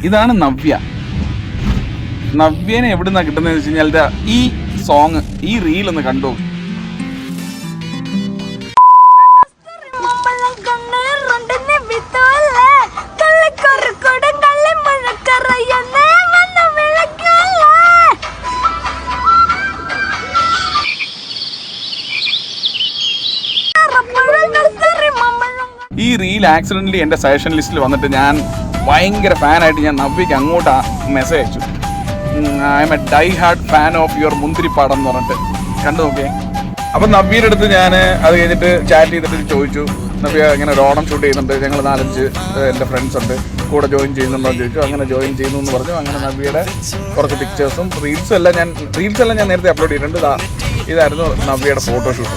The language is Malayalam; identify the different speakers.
Speaker 1: ഇതാണ് നവ്യനെ എവിടുന്നാ കിട്ടുന്നതെന്ന് വെച്ച് കഴിഞ്ഞാൽ ഈ സോങ്, ഈ റീൽ ഒന്ന് കണ്ടു. ഈ റീൽ ആക്സിഡൻ്റലി എൻ്റെ സജഷൻ ലിസ്റ്റിൽ വന്നിട്ട് ഞാൻ ഭയങ്കര ഫാനായിട്ട് ഞാൻ നവ്യയ്ക്ക് അങ്ങോട്ട് മെസ്സേജ് അയച്ചു. I am a die hard fan of your മുന്തിരിപ്പാടം എന്ന് പറഞ്ഞിട്ട് കണ്ടു നോക്കിയേ. അപ്പം നവ്യയുടെ അടുത്ത് ഞാൻ അത് കഴിഞ്ഞിട്ട് ചാറ്റ് ചെയ്തിട്ട് ചോദിച്ചു, നവ്യ ഇങ്ങനെ ഒരു ഓണം ഷൂട്ട് ചെയ്യുന്നുണ്ട്, ഞങ്ങൾ 4-5 എൻ്റെ ഫ്രണ്ട്സ് ഉണ്ട്, കൂടെ ജോയിൻ ചെയ്യുന്നുണ്ടോ എന്ന് ചോദിച്ചു. അങ്ങനെ ജോയിൻ ചെയ്യുന്നു എന്ന് പറഞ്ഞു. അങ്ങനെ നവ്യയുടെ കുറച്ച് പിക്ചേഴ്സും റീൽസും എല്ലാം ഞാൻ നേരത്തെ അപ്ലോഡ് ചെയ്തിട്ടുണ്ട്. ഇതായിരുന്നു നവ്യയുടെ ഫോട്ടോഷൂട്ട്.